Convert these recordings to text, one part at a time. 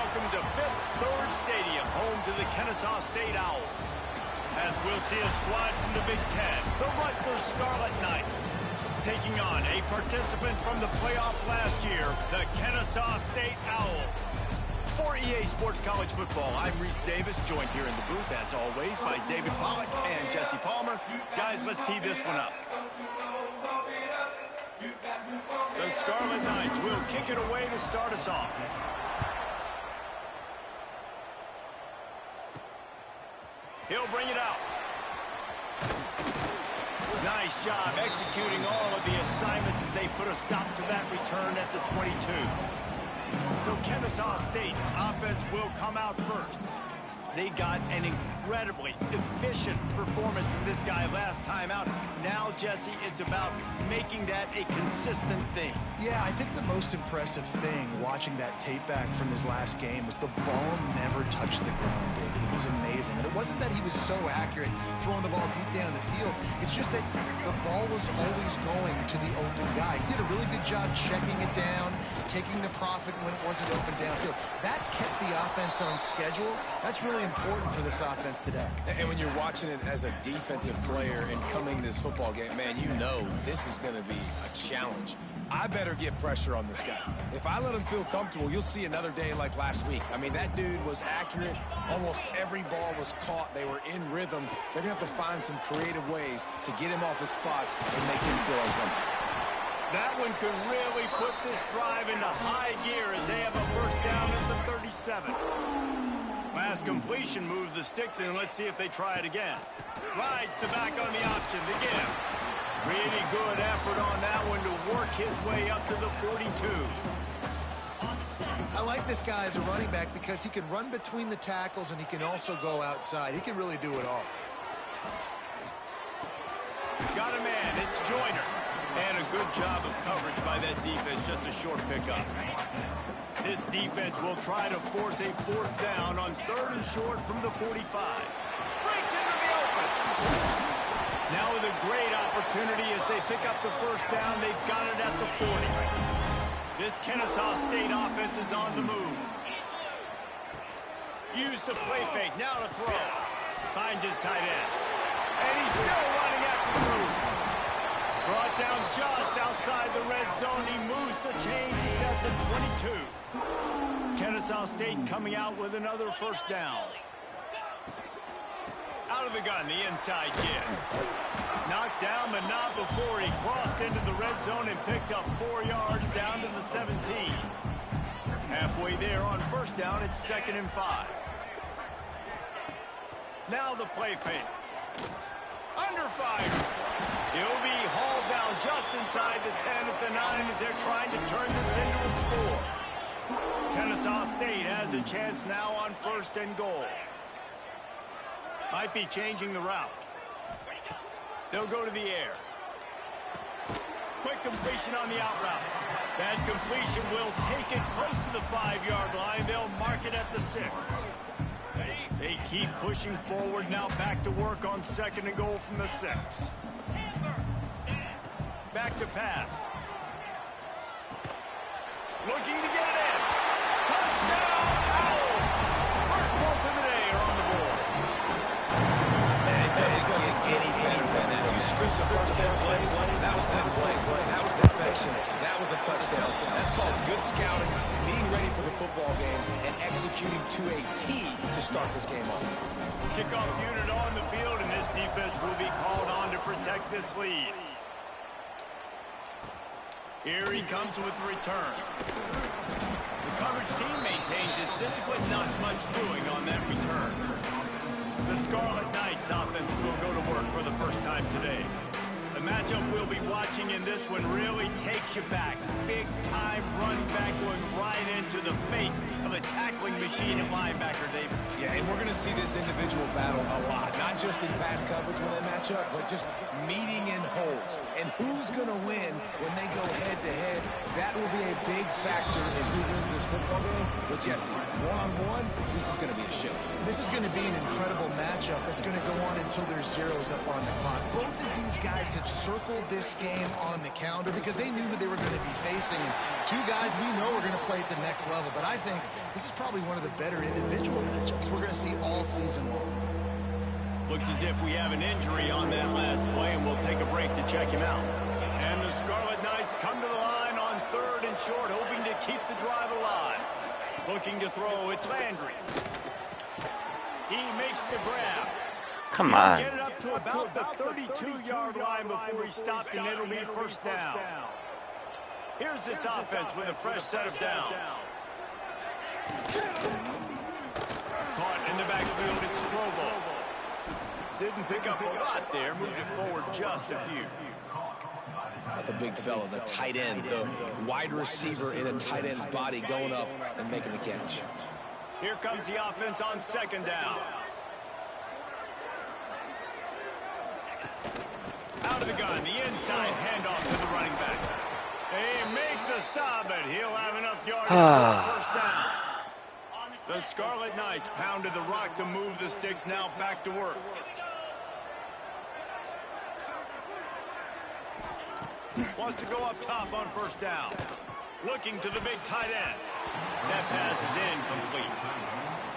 welcome to Fifth Third Stadium, home to the Kenn State Owls. As we'll see a squad from the Big Ten, the Rutgers Scarlet Knights, taking on a participant from the playoff last year, the Kenn State Owls. For EA Sports College Football, I'm Reese Davis, joined here in the booth, as always, by David Pollack and Jesse Palmer. Guys, let's tee this one up. The Scarlet Knights will kick it away to start us off. He'll bring it out. Nice job executing all of the assignments as they put a stop to that return at the 22. So Kenn State's offense will come out first. They got an incredibly efficient performance from this guy last time out. Now, Jesse, it's about making that a consistent thing. Yeah, I think the most impressive thing watching that tape back from his last game was the ball never touched the ground, David. It was amazing. And it wasn't that he was so accurate throwing the ball deep down the field. It's just that the ball was always going to the open guy. He did a really good job checking it down, taking the profit when it wasn't open downfield. That kept the offense on schedule. That's really important for this offense today. And when you're watching it as a defensive player and coming this football game, man, you know this is going to be a challenge. I better get pressure on this guy. If I let him feel comfortable, you'll see another day like last week. I mean, that dude was accurate. Almost every ball was caught. They were in rhythm. They're going to have to find some creative ways to get him off his spots and make him feel uncomfortable. That one could really put this drive into high gear as they have a first down at the 37. Last completion moves the sticks in. Let's see if they try it again. Rides the back on the option to give. Really good effort on that one to work his way up to the 42. I like this guy as a running back because he can run between the tackles and he can also go outside. He can really do it all. Got a man. It's Joyner. And a good job of coverage by that defense. Just a short pickup. This defense will try to force a fourth down on third and short from the 45. Breaks into the open. Now with a great opportunity as they pick up the first down. They've got it at the 40. This Kenn State offense is on the move. Use the play fake. Now to throw. Finds his tight end. And he's still running at the move. Brought down just outside the red zone. He moves the chains. He's at the 22. Kenn State coming out with another first down. Out of the gun, the inside kid. Knocked down, but not before he crossed into the red zone and picked up 4 yards down to the 17. Halfway there on first down, it's 2nd and 5. Now the play fake. Under fire. He'll be hauled down just inside the 10 at the 9 as they're trying to turn this into a score. Kenn State has a chance now on 1st and goal. Might be changing the route. They'll go to the air. Quick completion on the out route. That completion will take it close to the 5-yard line. They'll mark it at the 6. They keep pushing forward, now back to work on 2nd and goal from the 6. Back to pass. Looking to get it in. Touchdown, Owls! First points of the day are on the board. Man, it doesn't get any better than that. You script the first 10 plays, that was 10 plays. That was perfection. That was a touchdown. That's called good scouting, being ready for the football game, and executing to a T to start this game off. Kickoff unit on the field, and this defense will be called on to protect this lead. Here he comes with the return. The coverage team maintains his discipline, not much doing on that return. The Scarlet Knights offense will go to work for the first time today. The matchup we'll be watching in this one really takes you back. Big-time running back going right into the face of a tackling machine at linebacker, David. Yeah, and we're going to see this individual battle a lot. Not just in pass coverage when they match up, but just meeting in holes. And who's going to win when they go head-to-head That will be a big factor in who wins this football game. But Jesse, one-on-one, this is going to be a show. This is going to be an incredible matchup that's going to go on until there's zeros up on the clock. Both of these guys have circled this game on the calendar because they knew who they were going to be facing. And two guys we know are going to play at the next level. But I think this is probably one of the better individual matchups we're going to see all season long. Looks as if we have an injury on that last play, and we'll take a break to check him out. And the Scarlet Knights come to the line on 3rd and short, hoping to keep the drive alive. Looking to throw, it's Landry. He makes the grab. Come on. Get it up to about the 32-yard line before he stopped, and it'll be first down. Here's this offense with a fresh set of downs. Caught in the backfield, it's Provo. Didn't pick up a lot there, moved it forward just a few. The big fella, the tight end, the wide receiver in a tight end's body going up and making the catch. Here comes the offense on 2nd down. Out of the gun, the inside handoff to the running back. They make the stop, but he'll have enough yards for a first down. The Scarlet Knights pounded the rock to move the sticks, now back to work. Wants to go up top on 1st down. Looking to the big tight end. That pass is incomplete.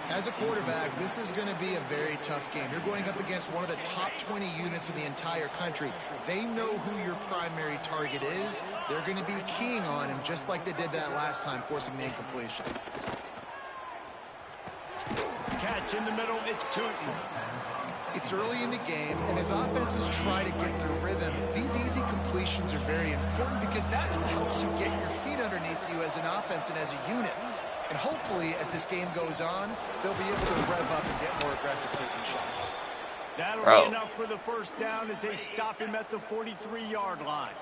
As a quarterback, this is going to be a very tough game. You're going up against one of the top 20 units in the entire country. They know who your primary target is. They're going to be keying on him just like they did that last time, forcing the incompletion. Catch in the middle, it's Tootin. It's early in the game, and as offenses try to get their rhythm, these easy completions are very important because that's what helps you get your feet underneath you as an offense and as a unit. And hopefully, as this game goes on, they'll be able to rev up and get more aggressive taking shots. That'll be enough for the first down as they stop him at the 43-yard line.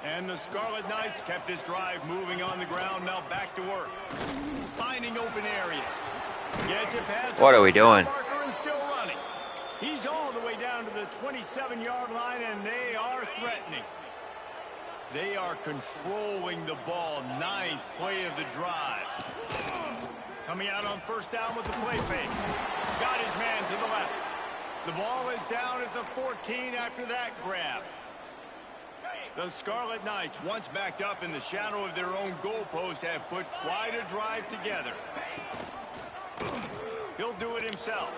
And the Scarlet Knights kept this drive moving on the ground, now back to work. Finding open areas. Gets it past. What are we doing? And still running. He's all the way down to the 27-yard line, and they are threatening. They are controlling the ball. 9th play of the drive. Coming out on 1st down with the play fake. Got his man to the left. The ball is down at the 14 after that grab. The Scarlet Knights, once backed up in the shadow of their own goalpost, have put quite a drive together. He'll do it himself.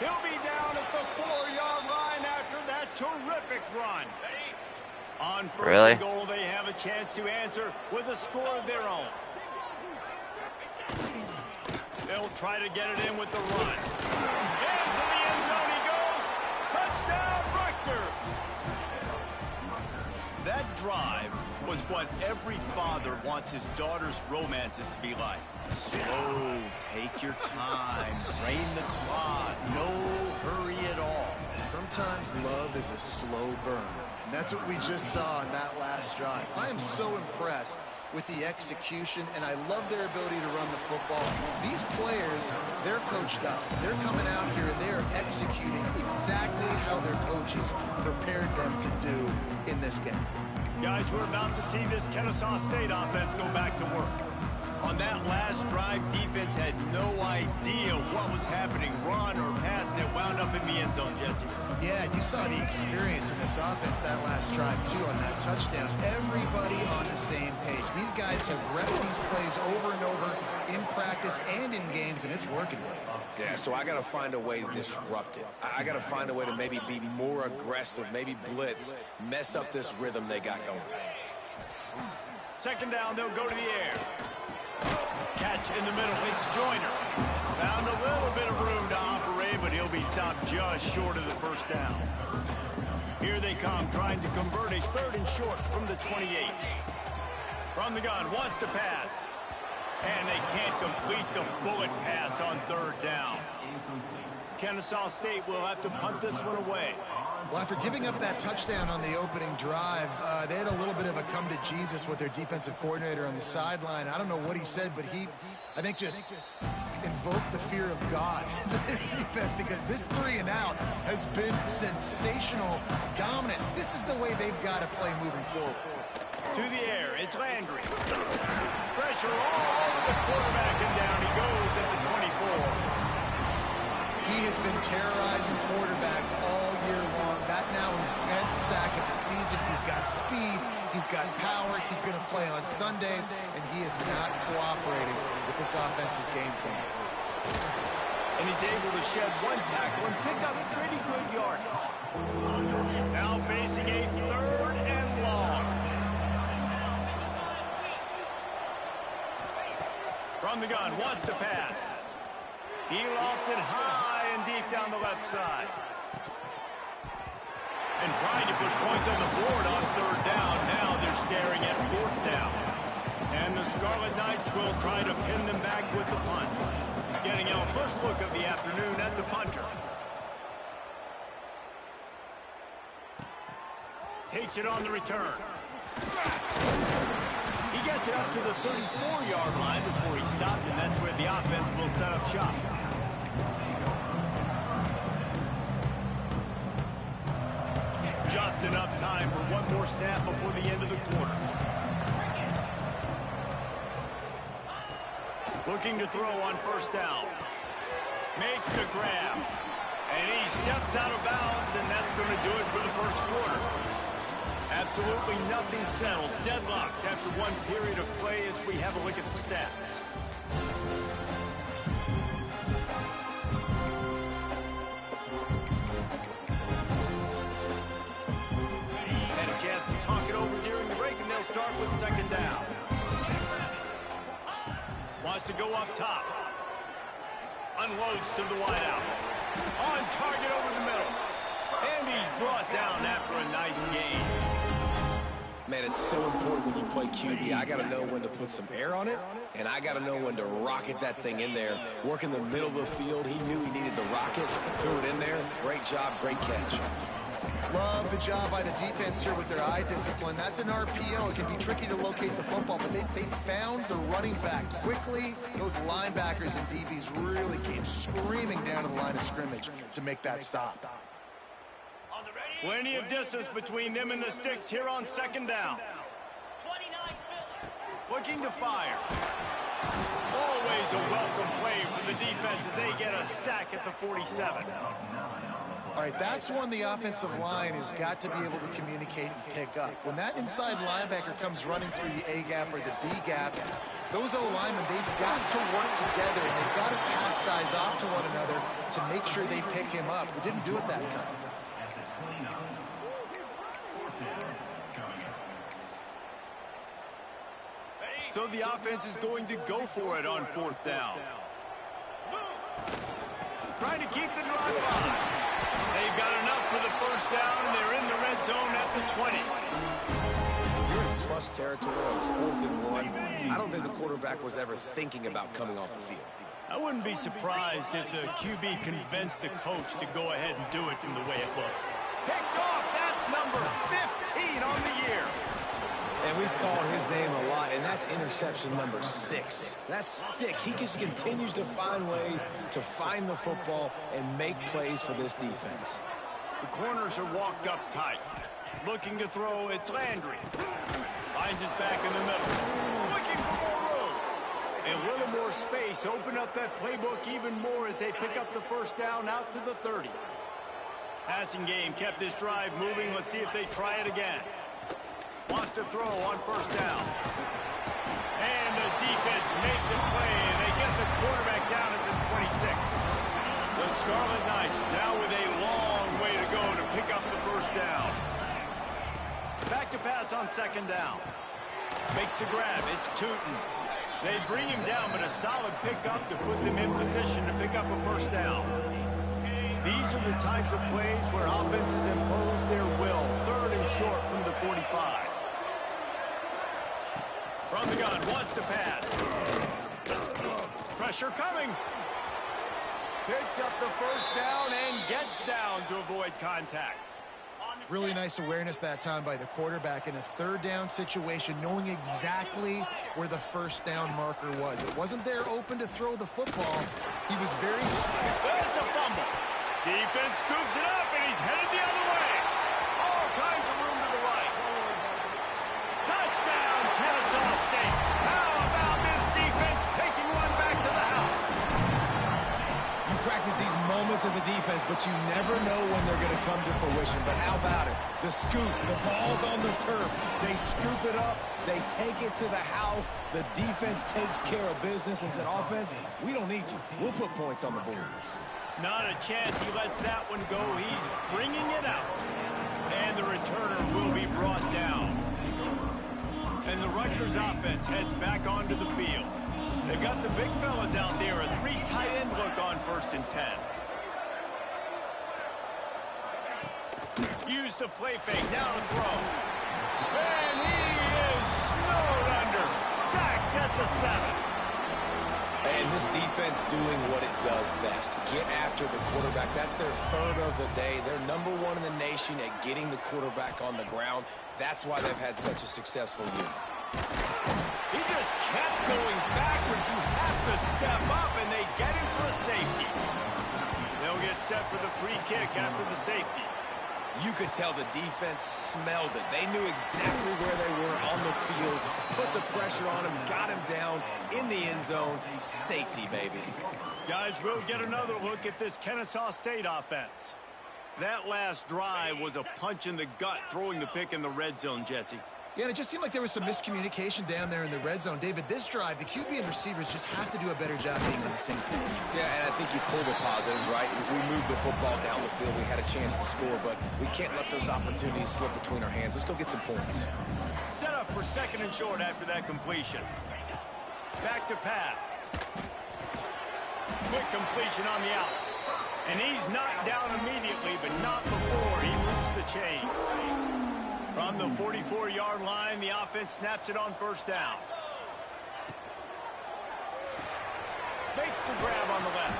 He'll be down at the 4-yard line after that terrific run. On 1st and goal, they have a chance to answer with a score of their own. They'll try to get it in with the run. Into the end zone he goes. Touchdown, Rutgers. That drive was what every father wants his daughter's romances to be like. Slow, take your time, drain the clock, no hurry at all. Sometimes love is a slow burn, and that's what we just saw in that last drive. I am so impressed with the execution, and I love their ability to run the football. These players, they're coached up. They're coming out here, and they're executing exactly how their coaches prepared them to do in this game. Guys, we're about to see this Kenn State offense go back to work. On that last drive, defense had no idea what was happening, run or pass, and it wound up in the end zone, Jesse. Yeah, you saw the experience in this offense that last drive, too, on that touchdown. Everybody on the same page. These guys have repped these plays over and over in practice and in games, and it's working. Yeah, so I got to find a way to disrupt it. I got to find a way to maybe be more aggressive, maybe blitz, mess up this rhythm they got going. 2nd down, they'll go to the air. Catch in the middle, it's Joyner. Found a little bit of room to operate, but he'll be stopped just short of the first down. Here they come, trying to convert a 3rd and short from the 28. From the gun, wants to pass. And they can't complete the bullet pass on 3rd down. Kenn State will have to punt this one away. Well, after giving up that touchdown on the opening drive, they had a little bit of a come to Jesus with their defensive coordinator on the sideline. I don't know what he said, but he, I think, just invoke the fear of God in this defense, because this 3-and-out has been sensational, dominant. This is the way they've got to play moving forward. To the air, it's Landry. Pressure all over the quarterback, and down he goes at the 24. He has been terrorizing quarterbacks all year long. That now his 10th sack of the season. He's got speed, he's got power, he's going to play on Sundays, and he is not cooperating with this offense's game plan. And he's able to shed one tackle and pick up pretty good yardage. Now facing a 3rd and long. From the gun, wants to pass. He lofts it high and deep down the left side. And trying to put points on the board on 3rd down. Now they're staring at 4th down. And the Scarlet Knights will try to pin them back with the punt. Getting our first look of the afternoon at the punter. Takes it on the return. He gets it up to the 34-yard line before he stopped, and that's where the offense will set up shop. Just enough time for one more snap before the end of the quarter. Looking to throw on 1st down. Makes the grab. And he steps out of bounds, and that's going to do it for the 1st quarter. Absolutely nothing settled. Deadlocked after one period of play as we have a look at the stats. Had a chance to talk it over during the break, and they'll start with 2nd down. Wants to go up top. Unloads to the wideout. On target over the middle. And he's brought down after a nice gain. Man, it's so important when you play QB. I got to know when to put some air on it, and I got to know when to rocket that thing in there. Work in the middle of the field. He knew he needed the rocket. Threw it in there. Great job, great catch. Love the job by the defense here with their eye discipline. That's an RPO. It can be tricky to locate the football, but they found the running back quickly. Those linebackers and DBs really came screaming down to the line of scrimmage to make that stop. Plenty of distance between them and the sticks here on 2nd down. Looking to fire. Always a welcome play for the defense as they get a sack at the 47. All right, that's one the offensive line has got to be able to communicate and pick up. When that inside linebacker comes running through the A gap or the B gap, those O-linemen, they've got to work together, and they've got to pass guys off to one another to make sure they pick him up. They didn't do it that time. So the offense is going to go for it on 4th down. Trying to keep the drive alive. They've got enough for the 1st down, and they're in the red zone at the 20. You're in plus territory on 4th and 1. I don't think the quarterback was ever thinking about coming off the field. I wouldn't be surprised if the QB convinced the coach to go ahead and do it from the way it looked. Picked off, that's number 15 on the year. And we've called his name a lot, and that's interception number 6. That's 6. He just continues to find ways to find the football and make plays for this defense. The corners are walked up tight. Looking to throw, it's Landry. Finds his back in the middle. Looking for more room. A little more space. Open up that playbook even more as they pick up the 1st down out to the 30. Passing game kept this drive moving. Let's see if they try it again. Wants to throw on 1st down. And the defense makes a play, and they get the quarterback down at the 26. The Scarlet Knights now with a long way to go to pick up the 1st down. Back to pass on 2nd down. Makes the grab. It's Tootin. They bring him down, but a solid pickup to put them in position to pick up a 1st down. These are the types of plays where offenses impose their will. 3rd and short from the 45. From the gun, wants to pass. Pressure coming. Picks up the 1st down and gets down to avoid contact. Really nice awareness that time by the quarterback in a third down situation, knowing exactly where the first down marker was. It wasn't there open to throw the football. He was very smart. It's a fumble. Defense scoops it up, and he's headed the other way. All kinds of room to the right. Touchdown, Kennesaw State. How about this defense taking one back to the house? You practice these moments as a defense, but you never know when they're going to come to fruition. But how about it? The scoop, the ball's on the turf. They scoop it up. They take it to the house. The defense takes care of business and said, offense, we don't need you. We'll put points on the board. Not a chance he lets that one go. He's bringing it out. And the returner will be brought down. And the Rutgers offense heads back onto the field. They've got the big fellas out there, a 3 tight end look on 1st and 10. Use the play fake, now to throw. And he is snowed under, sacked at the 7. And this defense doing what it does best. Get after the quarterback. That's their third of the day. They're #1 in the nation at getting the quarterback on the ground. That's why they've had such a successful year. He just kept going backwards. You have to step up, and they get him for a safety. They'll get set for the free kick after the safety. You could tell the defense smelled it. They knew exactly where they were on the field, put the pressure on him, got him down in the end zone. Safety, baby. Guys, we'll get another look at this Kennesaw State offense. That last drive was a punch in the gut, throwing the pick in the red zone, Jesse. Yeah, and it just seemed like there was some miscommunication down there in the red zone. David, this drive, the QB and receivers just have to do a better job being on the same page. Yeah, and I think you pull the positives, right? We moved the football down the field. We had a chance to score, but we can't let those opportunities slip between our hands. Let's go get some points. Set up for 2nd and short after that completion. Back to pass. Quick completion on the out. And he's knocked down immediately, but not before he moves the chains. From the 44-yard line, the offense snaps it on 1st down. Makes the grab on the left.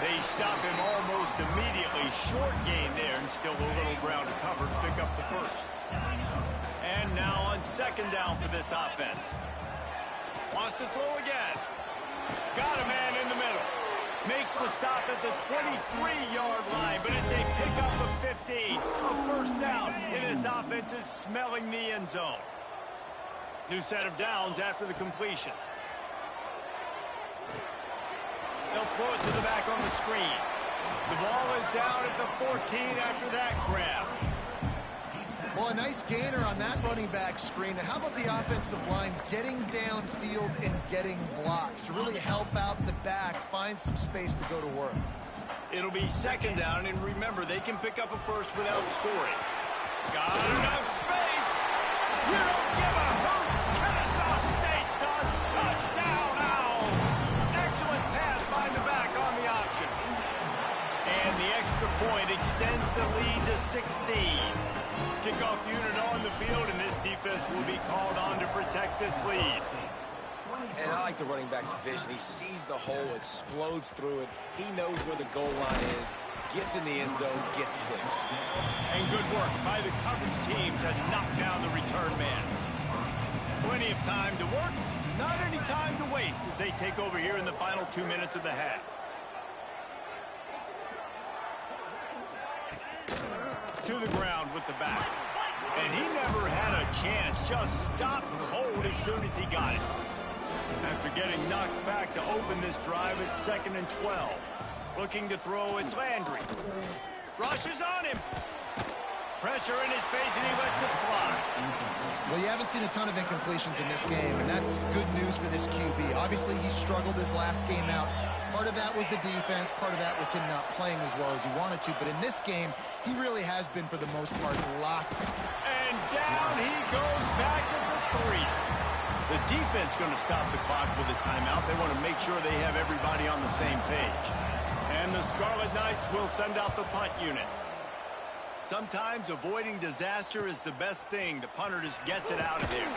They stop him almost immediately. Short gain there, and still a little ground to cover to pick up the 1st. And now on 2nd down for this offense. Wants to throw again. Got a man in the middle. Makes the stop at the 23-yard line, but it's a pickup of 15. A 1st down, and his offense is smelling the end zone. New set of downs after the completion. They'll throw it to the back on the screen. The ball is down at the 14 after that grab. Well, a nice gainer on that running back screen. Now, how about the offensive line getting downfield and getting blocks to really help out the back, find some space to go to work? It'll be 2nd down, and remember, they can pick up a 1st without scoring. Got enough space. You don't give a hoot. Kennesaw State does. Touchdown, Owls. Excellent pass by the back on the option. And the extra point extends the lead to 16. Kickoff unit on the field, and this defense will be called on to protect this lead. And I like the running back's vision. He sees the hole, explodes through it. He knows where the goal line is, gets in the end zone, gets 6. And good work by the coverage team to knock down the return man. Plenty of time to work, not any time to waste as they take over here in the final 2 minutes of the half. To the ground with the back. And he never had a chance. Just stopped cold as soon as he got it. After getting knocked back to open this drive, it's 2nd and 12. Looking to throw, it's Landry. Rushes on him. Pressure in his face, and he lets it fly. Well, you haven't seen a ton of incompletions in this game, and that's good news for this QB. Obviously, he struggled his last game out. Part of that was the defense. Part of that was him not playing as well as he wanted to. But in this game, he really has been, for the most part, locked. And down he goes back at the 3. The defense going to stop the clock with a timeout. They want to make sure they have everybody on the same page. And the Scarlet Knights will send out the punt unit. Sometimes avoiding disaster is the best thing. The punter just gets it out of there.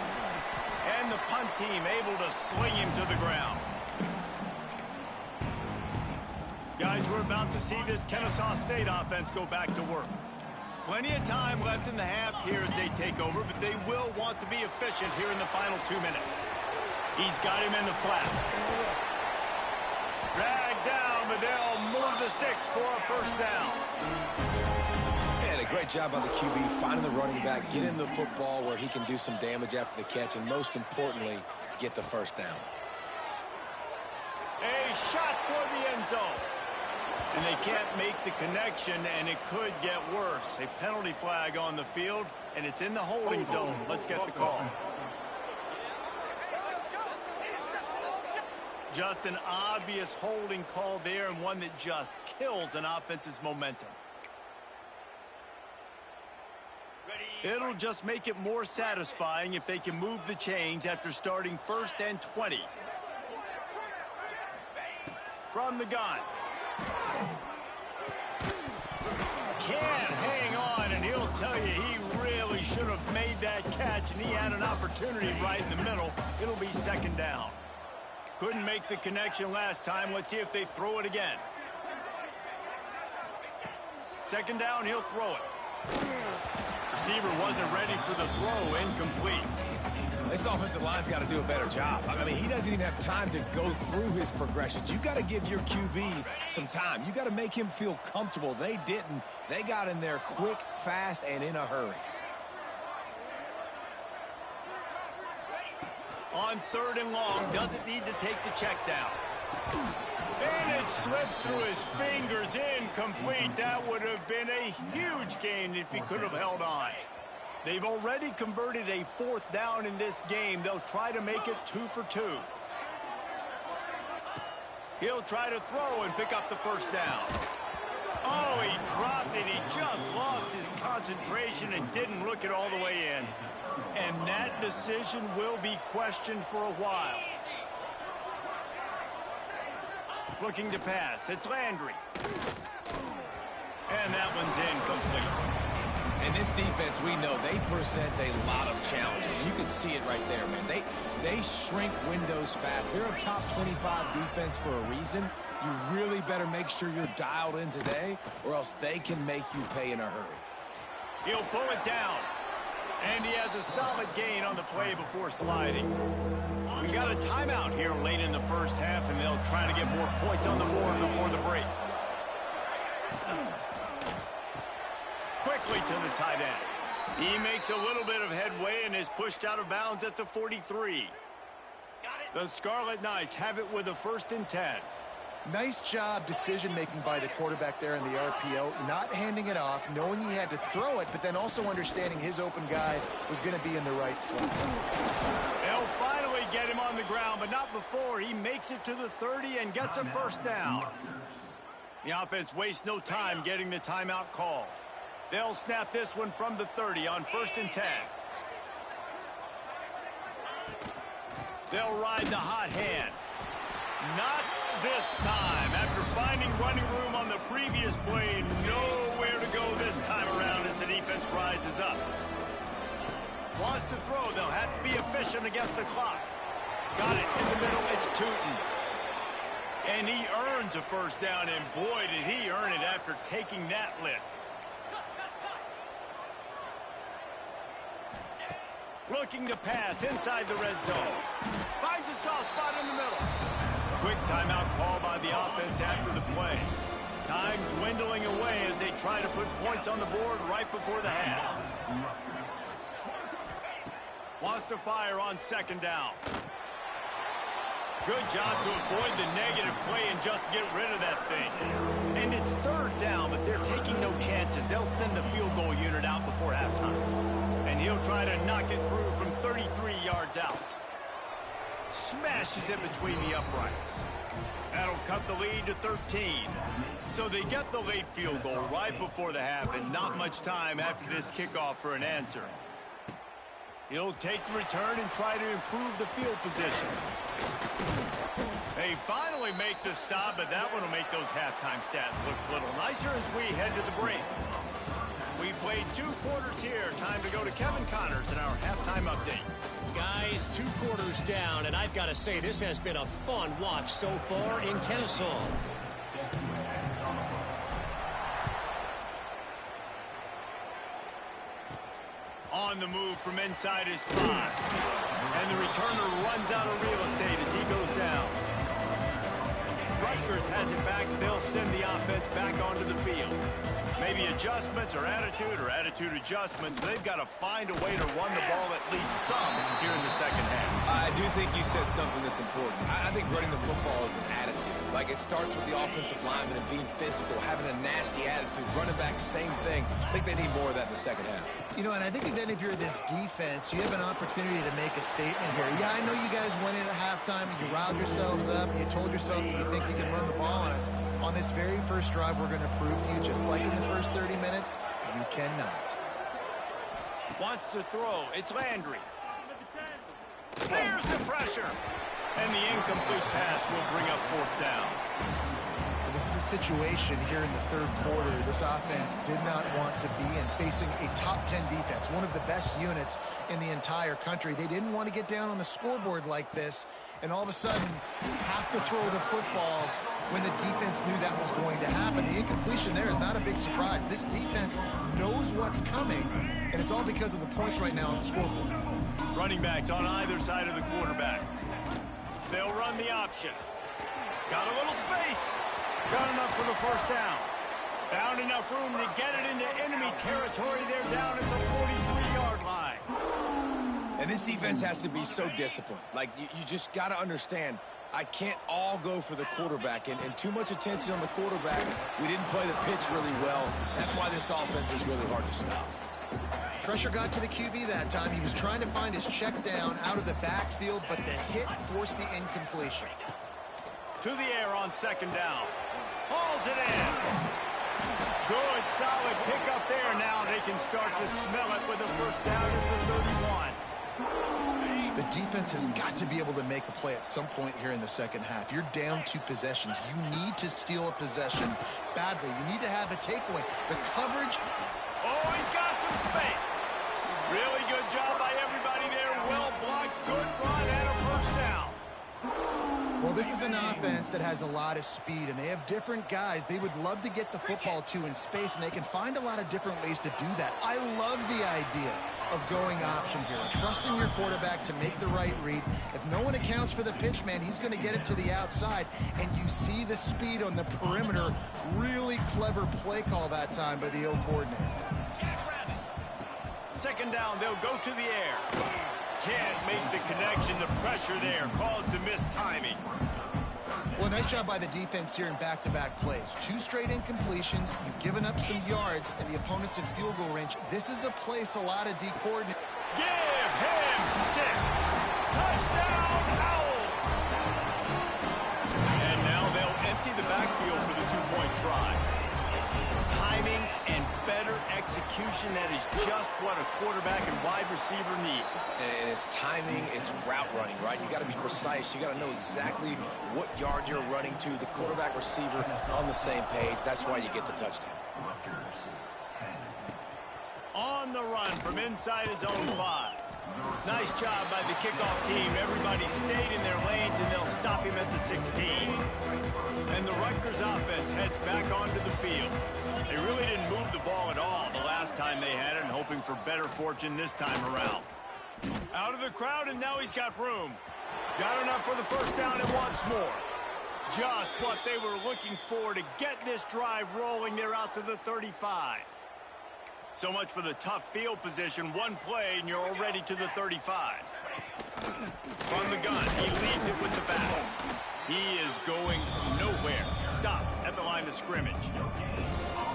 And the punt team able to sling him to the ground. Guys, we're about to see this Kennesaw State offense go back to work. Plenty of time left in the half here as they take over, but they will want to be efficient here in the final 2 minutes. He's got him in the flat. Dragged down, but they'll move the sticks for a first down. And a great job by the QB finding the running back, get him the football where he can do some damage after the catch, and most importantly, get the first down. A shot toward the end zone. And they can't make the connection, and it could get worse. A penalty flag on the field, and it's in the holding zone. Let's get the call. Just an obvious holding call there, and one that just kills an offense's momentum. It'll just make it more satisfying if they can move the chains after starting 1st and 20. From the gun. Can't hang on, and he'll tell you he really should have made that catch, and he had an opportunity right in the middle. It'll be 2nd down. Couldn't make the connection last time. Let's see if they throw it again. 2nd down, he'll throw it. Receiver wasn't ready for the throw. Incomplete. This offensive line's got to do a better job. I mean, he doesn't even have time to go through his progressions. You got to give your QB some time. You got to make him feel comfortable. They didn't. They got in there quick, fast, and in a hurry. On 3rd and long, doesn't need to take the check down. And it slips through his fingers. Incomplete. That would have been a huge gain if he could have held on. They've already converted a 4th down in this game. They'll try to make it 2 for 2. He'll try to throw and pick up the 1st down. Oh, he dropped it. He just lost his concentration and didn't look it all the way in. And that decision will be questioned for a while. Looking to pass. It's Landry. And that one's incomplete. And this defense, we know, they present a lot of challenges. You can see it right there, man. They shrink windows fast. They're a top 25 defense for a reason. You really better make sure you're dialed in today, or else they can make you pay in a hurry. He'll pull it down. And he has a solid gain on the play before sliding. We got a timeout here late in the 1st half, and they'll try to get more points on the board before the break. Quickly to the tight end. He makes a little bit of headway and is pushed out of bounds at the 43. The Scarlet Knights have it with a 1st and 10. Nice job decision-making by the quarterback there in the RPO, not handing it off, knowing he had to throw it, but then also understanding his open guy was going to be in the right flat. They'll finally get him on the ground, but not before he makes it to the 30 and gets a 1st down. The offense wastes no time getting the timeout call. They'll snap this one from the 30 on 1st and 10. They'll ride the hot hand. Not this time. After finding running room on the previous play, nowhere to go this time around as the defense rises up. Wants to throw. They'll have to be efficient against the clock. Got it in the middle. It's Tootin. And he earns a 1st down, and boy, did he earn it after taking that lick. Looking to pass inside the red zone. Finds a soft spot in the middle. Quick timeout call by the offense after the play. Time dwindling away as they try to put points on the board right before the half. Wants to fire on 2nd down. Good job to avoid the negative play and just get rid of that thing. And it's 3rd down, but they're taking no chances. They'll send the field goal unit out before halftime. And he'll try to knock it through from 33 yards out. Smashes it between the uprights. That'll cut the lead to 13. So they get the late field goal right before the half, and not much time after this kickoff for an answer. He'll take the return and try to improve the field position. They finally make the stop, but that one will make those halftime stats look a little nicer as we head to the break. We played 2 quarters here. Time to go to Kevin Connors in our halftime update. Guys, 2 quarters down, and I've got to say this has been a fun watch so far in Kenn St. on the move from inside his 5. And the returner runs out of real estate as he goes down. Rutgers has it back. They'll send the offense back onto the field. Maybe adjustments or attitude adjustments. They've got to find a way to run the ball at least some here in the second half. I do think you said something that's important. I think running the football is an attitude. Like, it starts with the offensive lineman and being physical, having a nasty attitude. Running back, same thing. I think they need more of that in the second half. You know, and I think even if you're this defense, you have an opportunity to make a statement here. Yeah, I know you guys went in at halftime and you riled yourselves up and you told yourself that you think you can run the ball on us. On this very first drive, we're going to prove to you, just like in the first 30 minutes, you cannot. Wants to throw. It's Landry. There's the pressure. And the incomplete pass will bring up 4th down. This is a situation here in the third quarter this offense did not want to be in, facing a top 10 defense, one of the best units in the entire country. They didn't want to get down on the scoreboard like this and all of a sudden have to throw the football when the defense knew that was going to happen. The incompletion there is not a big surprise. This defense knows what's coming, and it's all because of the points right now on the scoreboard. Running backs on either side of the quarterback. They'll run the option. Got a little space. Got enough for the first down. Found enough room to get it into enemy territory. They're down at the 43-yard line. And this defense has to be so disciplined. Like, you just got to understand, I can't all go for the quarterback. And too much attention on the quarterback. We didn't play the pitch really well. That's why this offense is really hard to stop. Pressure got to the QB that time. He was trying to find his check down out of the backfield, but the hit forced the incompletion. To the air on 2nd down. Hauls it in. Good, solid pickup there. Now they can start to smell it with a first down at the 31. The defense has got to be able to make a play at some point here in the second half. You're down 2 possessions. You need to steal a possession badly. You need to have a takeaway. The coverage. Oh, he's got some space. Really good job by everybody there. Well blocked, good run, and a first down. Well, this is an offense that has a lot of speed, and they have different guys they would love to get the football to in space, and they can find a lot of different ways to do that. I love the idea of going option here, trusting your quarterback to make the right read. If no one accounts for the pitch, man, he's going to get it to the outside, and you see the speed on the perimeter. Really clever play call that time by the O coordinator. 2nd down, they'll go to the air. Can't make the connection. The pressure there caused the missed timing. Well, nice job by the defense here in back-to-back plays. 2 straight incompletions. You've given up some yards, and the opponent's in field goal range. This is a place a lot of D coordinators. Give him 6. Touchdown, Owls. And now they'll empty the backfield for the 2-point try. Timing and better execution, that is just what a quarterback and wide receiver need. And it's timing, it's route running, right? You got to be precise. You got to know exactly what yard you're running to. The quarterback, receiver on the same page. That's why you get the touchdown. On the run from inside his own 5. Nice job by the kickoff team. Everybody stayed in their lanes, and they'll stop him at the 16. And the Rutgers offense heads back onto the field. They really didn't move the ball at all the last time they had it, and hoping for better fortune this time around. Out of the crowd, and now he's got room. Got enough for the first down and wants more. Just what they were looking for to get this drive rolling. They're out to the 35. So much for the tough field position. One play, and you're already to the 35. From the gun, he leaves it with the back. He is going nowhere. Stop at the line of scrimmage.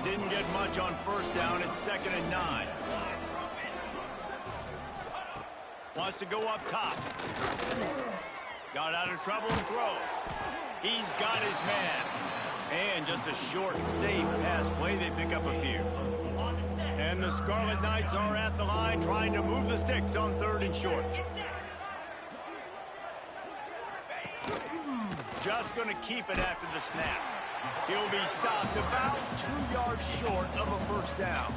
Didn't get much on first down. It's 2nd and 9. Wants to go up top. Got out of trouble and throws. He's got his man. And just a short, safe pass play. They pick up a few. And the Scarlet Knights are at the line trying to move the sticks on 3rd and short. Just going to keep it after the snap. He'll be stopped about 2 yards short of a first down.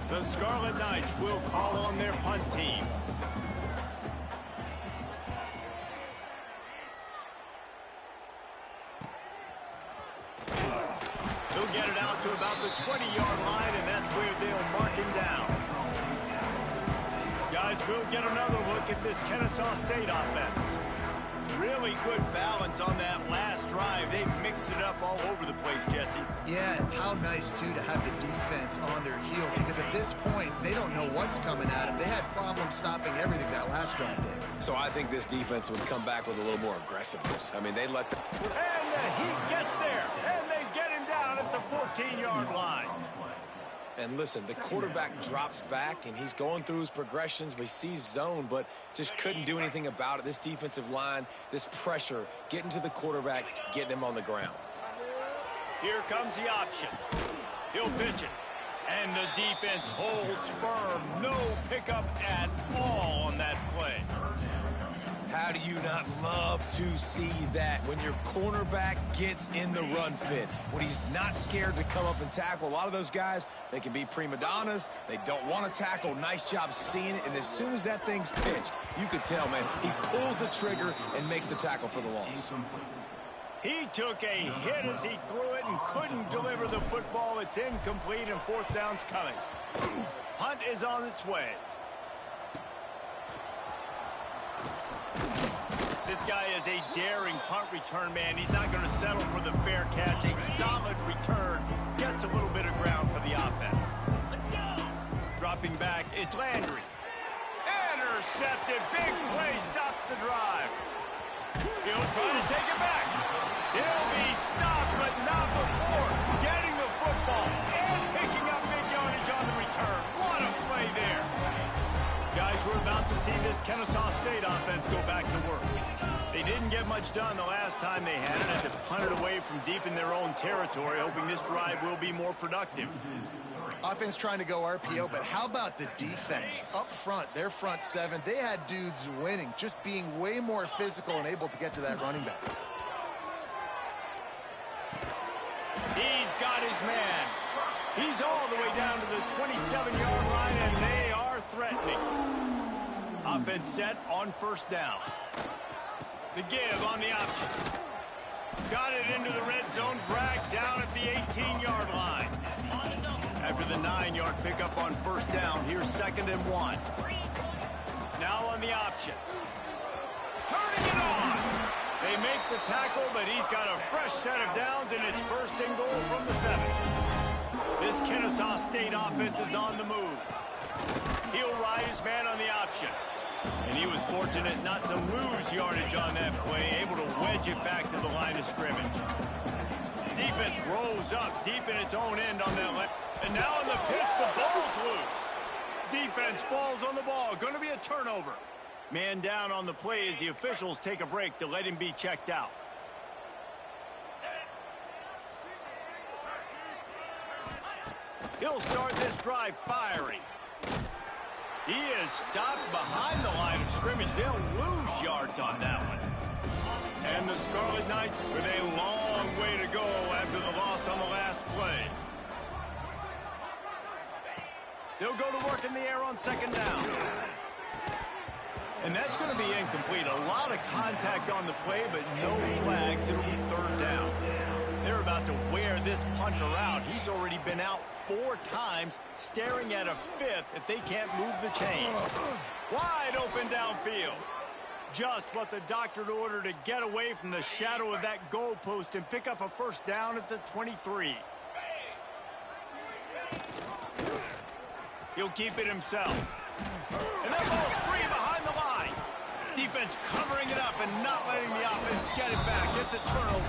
The Scarlet Knights will call on their punt team. He'll get it out to about the 20-yard line, and that's where they'll mark him down. we'll get another look at this Kenn State offense. Really good balance on that last drive. They mixed it up all over the place, Jesse. Yeah, and how nice, too, to have the defense on their heels, because at this point, they don't know what's coming at them. They had problems stopping everything that last drive did. So I think this defense would come back with a little more aggressiveness. I mean, they let the... And the Heat gets there, and they get him down at the 14-yard line. And listen, the quarterback drops back, and he's going through his progressions, but he sees zone, but just couldn't do anything about it. This defensive line, this pressure, getting to the quarterback, getting him on the ground. Here comes the option. He'll pitch it. And the defense holds firm. No pickup at all on that play. How do you not love to see that when your cornerback gets in the run fit, when he's not scared to come up and tackle? A lot of those guys, they can be prima donnas. They don't want to tackle. Nice job seeing it. And as soon as that thing's pitched, you can tell, man, he pulls the trigger and makes the tackle for the loss. He took a hit as he threw it and couldn't deliver the football. It's incomplete and fourth down's coming. Punt is on its way. This guy is a daring punt return man. He's not going to settle for the fair catch. A solid return. Gets a little bit of ground for the offense. Dropping back, it's Landry. Intercepted. Big play stops the drive. He'll try to take it back. He'll be stopped, but not before getting the football and picking up big yardage on the return. What a play there. Guys, we're about to see this Kenn State offense go back to work. They didn't get much done the last time they had it. Had to punt it away from deep in their own territory, hoping this drive will be more productive. Offense trying to go RPO, but how about the defense? Up front, their front seven, they had dudes winning, just being way more physical and able to get to that running back. He's got his man. He's all the way down to the 27-yard line, and they are threatening. Offense set on first down. The give on the option. Got it into the red zone, dragged down at the 18-yard line. After the 9-yard pickup on first down, here's 2nd and 1. Now on the option. Turning it on. They make the tackle, but he's got a fresh set of downs, and it's 1st and goal from the 7. This Kenn State offense is on the move. He'll ride his man on the option. And he was fortunate not to lose yardage on that play, able to wedge it back to the line of scrimmage. Defense rolls up deep in its own end on that left. And now on the pitch, the ball's loose. Defense falls on the ball. Going to be a turnover. Man down on the play as the officials take a break to let him be checked out. He'll start this drive firing. He is stopped behind the line of scrimmage. They'll lose yards on that one. And the Scarlet Knights with a long way to go after the loss on the last play. They'll go to work in the air on 2nd down. And that's going to be incomplete. A lot of contact on the play, but no flags. It'll be 3rd down. They're about to wear this punter out. He's already been out 4 times, staring at a 5th if they can't move the chains. Wide open downfield. Just what the doctor ordered to get away from the shadow of that goalpost and pick up a 1st down at the 23. He'll keep it himself. And that ball's free behind the line. Defense covering it up and not letting the offense get it back. It's a turnover.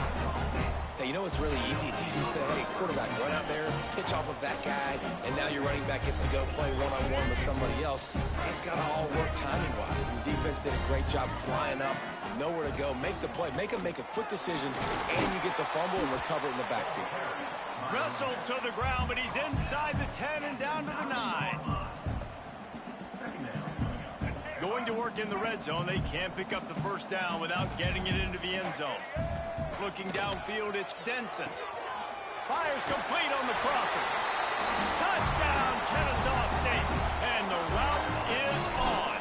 Hey, you know what's really easy? It's easy to say, hey, quarterback, run out there, pitch off of that guy, and now your running back gets to go play one-on-one with somebody else. It's got to all work timing-wise. And the defense did a great job flying up, nowhere to go, make the play, make a quick decision, and you get the fumble and recover it in the backfield. Wrestled to the ground, but he's inside the 10 and down to the 9. Going to work in the red zone, they can't pick up the 1st down without getting it into the end zone. Looking downfield, it's Denson. Fires complete on the crosser. Touchdown, Kenn State, and the route is on.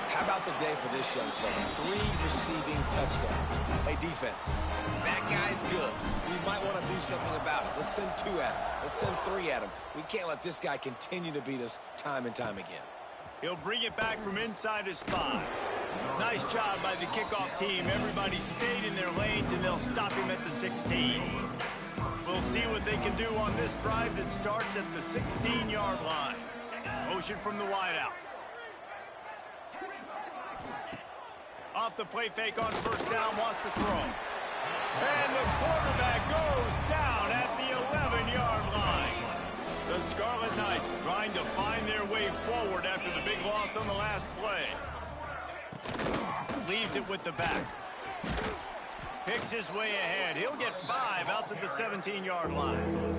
How about the day for this young fella? 3 receiving touchdowns. Hey, defense, that guy's good. We might want to do something about it. Let's send 2 at him. Let's send 3 at him. We can't let this guy continue to beat us time and time again. He'll bring it back from inside his 5. Nice job by the kickoff team. Everybody stayed in their lanes, and they'll stop him at the 16. We'll see what they can do on this drive that starts at the 16-yard line. Motion from the wideout. Off the play fake on first down, wants to throw. And the quarterback goes down at the 11-yard line. The Scarlet Knights trying to find their way forward after the big loss on the last play. Leaves it with the back. Picks his way ahead. He'll get 5 out to the 17-yard line.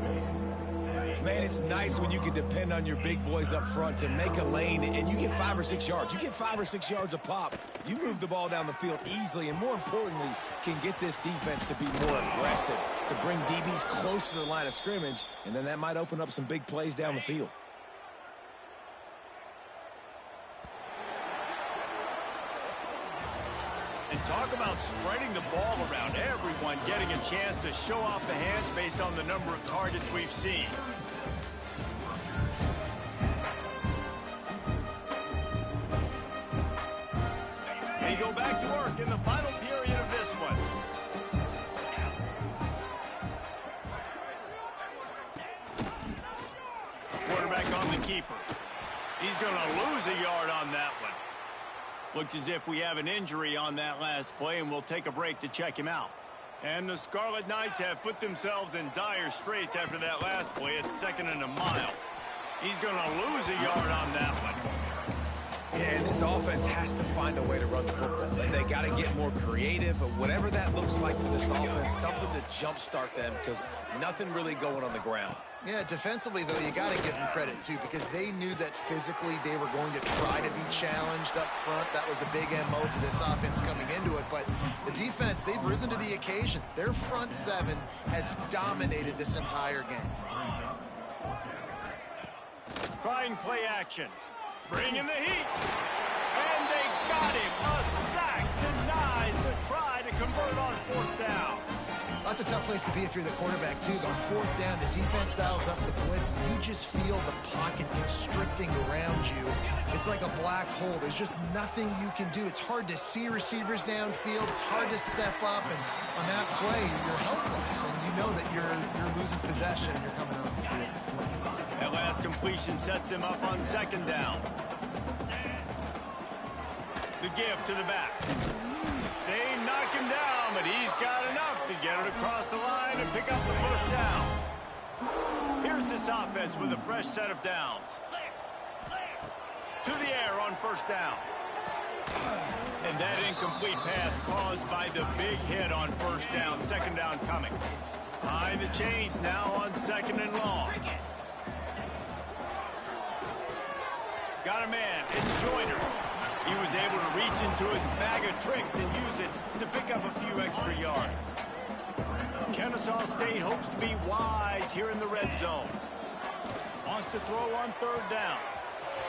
Man, it's nice when you can depend on your big boys up front to make a lane, and you get 5 or 6 yards. You get 5 or 6 yards a pop. You move the ball down the field easily, and more importantly, can get this defense to be more aggressive, to bring DBs close to the line of scrimmage, and then that might open up some big plays down the field. And talk about spreading the ball around. Everyone getting a chance to show off the hands based on the number of targets we've seen. They go back to work in the final period of this one. Quarterback on the keeper. He's going to lose a yard on that one. Looks as if we have an injury on that last play, and we'll take a break to check him out. And the Scarlet Knights have put themselves in dire straits after that last play. It's 2nd and a mile. He's going to lose a yard on that one. Yeah, and this offense has to find a way to run the football. They got to get more creative, but whatever that looks like for this offense, something to jumpstart them, because nothing really going on the ground. Yeah, defensively, though, you got to give them credit, too, because they knew that physically they were going to try to be challenged up front. That was a big MO for this offense coming into it. But the defense, they've risen to the occasion. Their front 7 has dominated this entire game. Trying play action. Bring in the heat. And they got him. A sack denies the try to convert on 4th down. That's a tough place to be if you're the quarterback, too. On 4th down, the defense dials up the blitz. You just feel the pocket constricting around you. It's like a black hole. There's just nothing you can do. It's hard to see receivers downfield. It's hard to step up. And on that play, you're helpless. And you know that you're losing possession and you're coming off the field. That last completion sets him up on 2nd down. The give to the back. They knock him down, but he's got enough to get it across the line and pick up the 1st down. Here's this offense with a fresh set of downs. To the air on 1st down. And that incomplete pass caused by the big hit on 1st down. 2nd down coming. Behind the chains now on 2nd and long. Got a man. It's Joyner. He was able to reach into his bag of tricks and use it to pick up a few extra yards. Kenn State hopes to be wise here in the red zone. Wants to throw on 3rd down.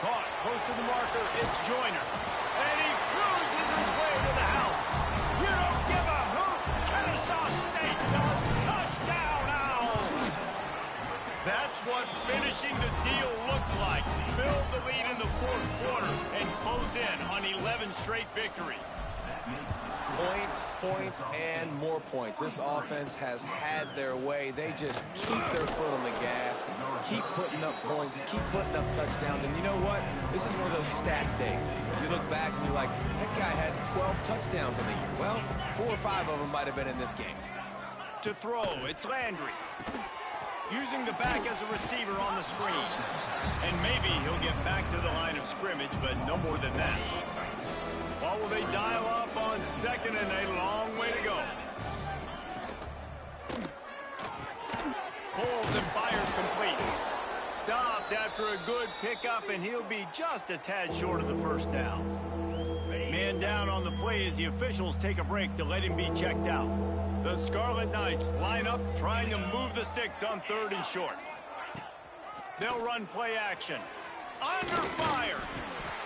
Caught close to the marker. It's Joyner. And he cruises his way to the house. You don't give a hoot. Kenn State does. Touchdown, Owls. That's what finishing the deal looks like. Build the lead in the 4th quarter and close in on 11 straight victories. Points, points, and more points. This offense has had their way. They just keep their foot on the gas, keep putting up points, keep putting up touchdowns. And you know what? This is one of those stats days. You look back and you're like, that guy had 12 touchdowns in the year. Well, 4 or 5 of them might have been in this game. To throw, it's Landry. Using the back as a receiver on the screen. And maybe he'll get back to the line of scrimmage, but no more than that. What will they dial up on 2nd and a long way to go? Pulls and fires complete. Stopped after a good pickup, and he'll be just a tad short of the 1st down. Man down on the play as the officials take a break to let him be checked out. The Scarlet Knights line up, trying to move the sticks on 3rd and short. They'll run play action. Under fire.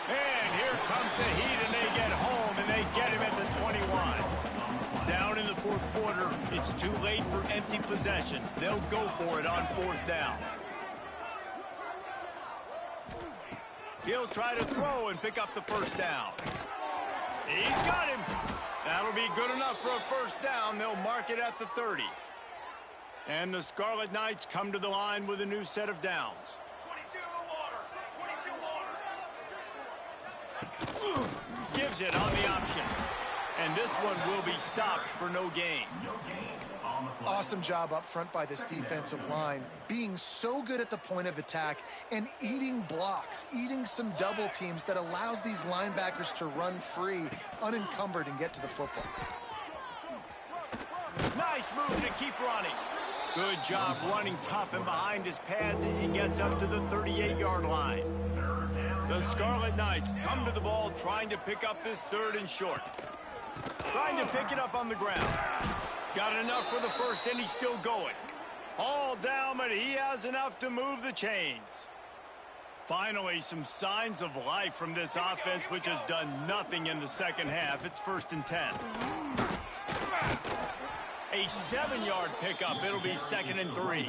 And here comes the heat, and they get home, and they get him at the 21. Down in the 4th quarter, it's too late for empty possessions. They'll go for it on 4th down. He'll try to throw and pick up the first down. He's got him. That'll be good enough for a first down. They'll mark it at the 30. And the Scarlet Knights come to the line with a new set of downs. 22 water. Gives it on the option. And this one will be stopped for no gain. Awesome job up front by this defensive line, being so good at the point of attack and eating blocks, eating some double teams that allows these linebackers to run free, unencumbered, and get to the football. Nice move to keep running. Good job running tough and behind his pads as he gets up to the 38-yard line. The Scarlet Knights come to the ball trying to pick up this 3rd and short. Trying to pick it up on the ground. Got enough for the first, and he's still going. All down, but he has enough to move the chains. Finally, some signs of life from this offense, which has done nothing in the second half. It's 1st and 10. A 7-yard pickup. It'll be 2nd and 3.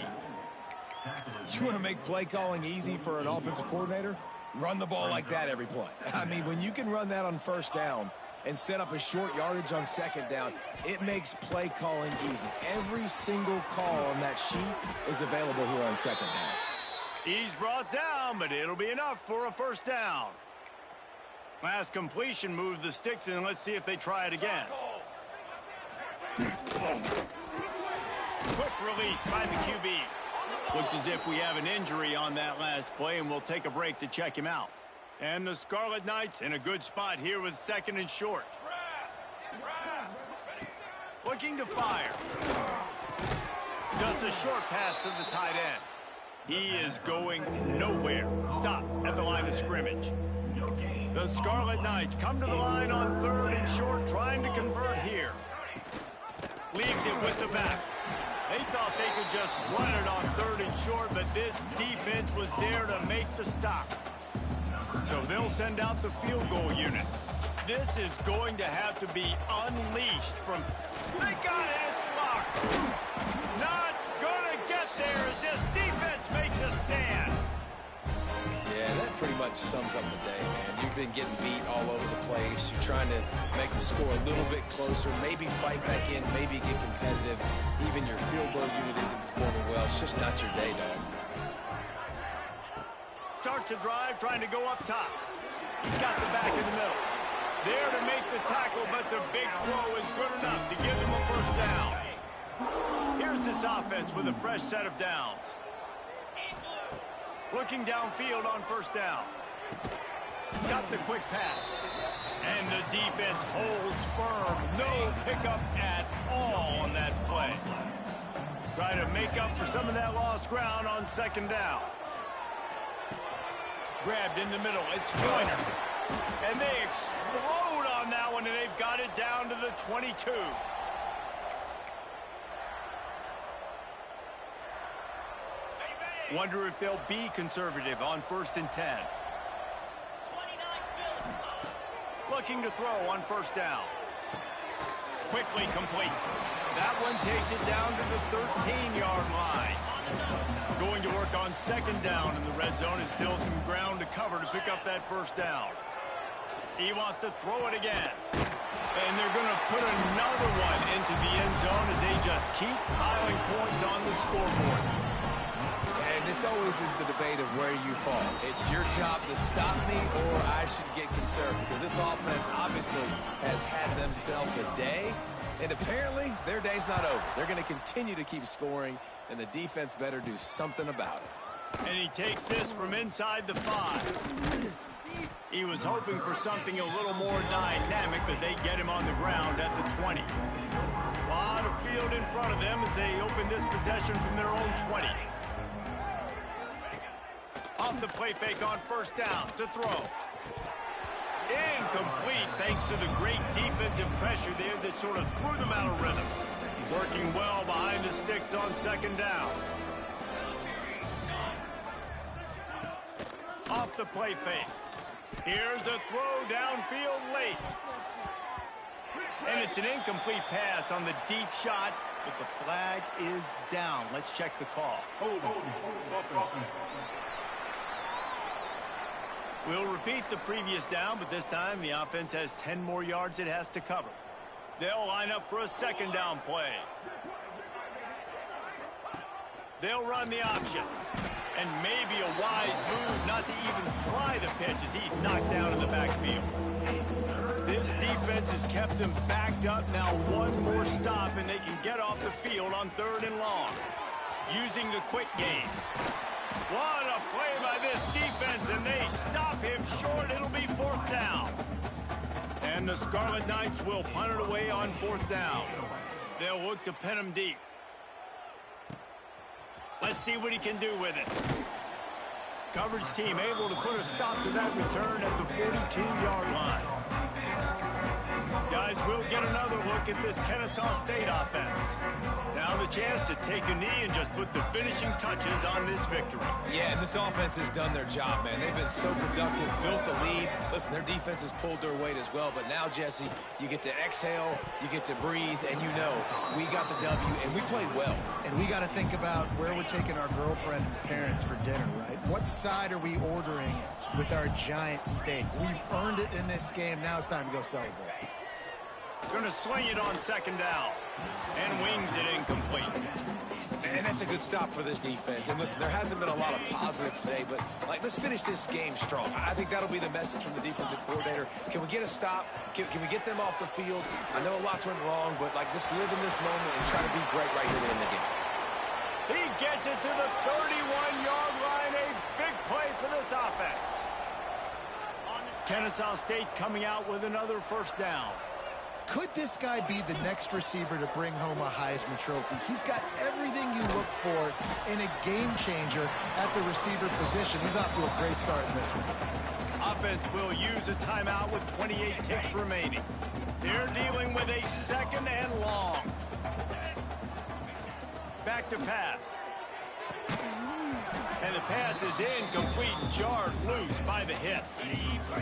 You want to make play calling easy for an offensive coordinator? Run the ball like that every play. I mean, when you can run that on first down and set up a short yardage on second down, it makes play calling easy. Every single call on that sheet is available here on second down. He's brought down, but it'll be enough for a first down. Last completion moved the sticks, and let's see if they try it again. Quick release by the QB. Looks as if we have an injury on that last play, and we'll take a break to check him out. And the Scarlet Knights in a good spot here with 2nd and short. Looking to fire. Just a short pass to the tight end. He is going nowhere. Stopped at the line of scrimmage. The Scarlet Knights come to the line on 3rd and short, trying to convert here. Leaves it with the back. They thought they could just run it on 3rd and short, but this defense was there to make the stop. So they'll send out the field goal unit. This is going to have to be unleashed from... They got it, it's blocked. Not gonna get there as this defense makes a stand. Yeah, that pretty much sums up the day, man. You've been getting beat all over the place. You're trying to make the score a little bit closer, maybe fight back in, maybe get competitive. Even your field goal unit isn't performing well. It's just not your day, dog. Starts a drive, trying to go up top. He's got the back in the middle. There to make the tackle, but the big throw is good enough to give them a first down. Here's this offense with a fresh set of downs. Looking downfield on first down. Got the quick pass. And the defense holds firm. No pickup at all on that play. Try to make up for some of that lost ground on second down. Grabbed in the middle. It's Joyner. And they explode on that one, and they've got it down to the 22. Wonder if they'll be conservative on 1st and 10. Looking to throw on first down. Quickly complete. That one takes it down to the 13-yard line. Going to work on second down in the red zone. Is still some ground to cover to pick up that first down. He wants to throw it again. And they're going to put another one into the end zone as they just keep piling points on the scoreboard. And this always is the debate of where you fall. It's your job to stop me, or I should get concerned, because this offense obviously has had themselves a day, and apparently their day's not over. They're going to continue to keep scoring, and the defense better do something about it. And he takes this from inside the 5. He was hoping for something a little more dynamic, but they get him on the ground at the 20. A lot of field in front of them as they open this possession from their own 20. Off the play fake on first down to throw. Incomplete thanks to the great defensive pressure there that sort of threw them out of rhythm. Working well behind the sticks on second down. Off the play fake. Here's a throw downfield late. And it's an incomplete pass on the deep shot, but the flag is down. Let's check the call. We'll repeat the previous down, but this time the offense has 10 more yards it has to cover. They'll line up for a second down play. They'll run the option. And maybe a wise move not to even try the pitch as he's knocked down in the backfield. This defense has kept them backed up. Now one more stop and they can get off the field on 3rd and long. Using the quick game. What a play by this defense, and they stop him short. It'll be 4th down. And the Scarlet Knights will punt it away on 4th down. They'll look to pin him deep. Let's see what he can do with it. Coverage team able to put a stop to that return at the 42-yard line. Guys, we'll get another look at this Kenn State offense. Now the chance to take a knee and just put the finishing touches on this victory. Yeah, and this offense has done their job, man. They've been so productive, built the lead. Listen, their defense has pulled their weight as well. But now, Jesse, you get to exhale, you get to breathe, and you know we got the W, and we played well. And we got to think about where we're taking our girlfriend and parents for dinner, right? What side are we ordering with our giant steak? We've earned it in this game. Now it's time to go celebrate. Going to swing it on 2nd down. And wings it incomplete. And that's a good stop for this defense. And listen, there hasn't been a lot of positives today, but let's finish this game strong. I think that'll be the message from the defensive coordinator. Can we get a stop? Can we get them off the field? I know a lot's went wrong, but just live in this moment and try to be great right here to end the game. He gets it to the 31-yard line. A big play for this offense. Kenn State coming out with another 1st down. Could this guy be the next receiver to bring home a Heisman Trophy? He's got everything you look for in a game changer at the receiver position. He's off to a great start in this one. Offense will use a timeout with 28 ticks remaining. They're dealing with a 2nd and long. Back to pass. And the pass is incomplete, jarred loose by the hit.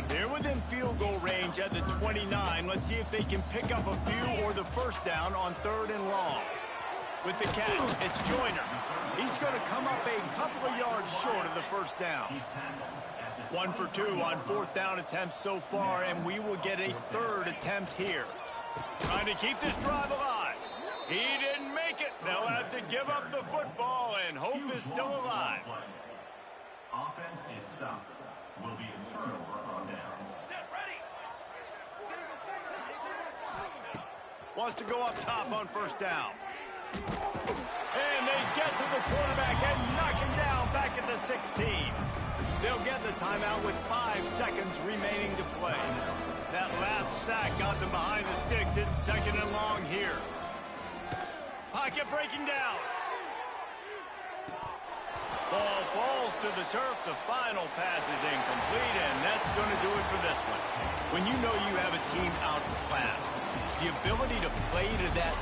They're within field goal range at the 29. Let's see if they can pick up a few or the 1st down on 3rd and long. With the catch, it's Joyner. He's going to come up a couple of yards short of the 1st down. 1 for 2 on 4th down attempts so far, and we will get a 3rd attempt here. Trying to keep this drive alive. He didn't make it. They'll have to give up the football, and hope is still alive. Offense is stopped. Will be a turnover on downs. Wants to go up top on 1st down. And they get to the quarterback and knock him down back at the 16. They'll get the timeout with 5 seconds remaining to play. That last sack got them behind the sticks. It's 2nd and long here. Pocket breaking down. Ball falls to the turf. The final pass is incomplete, and that's going to do it for this one. When you know you have a team outclassed, the ability to play to that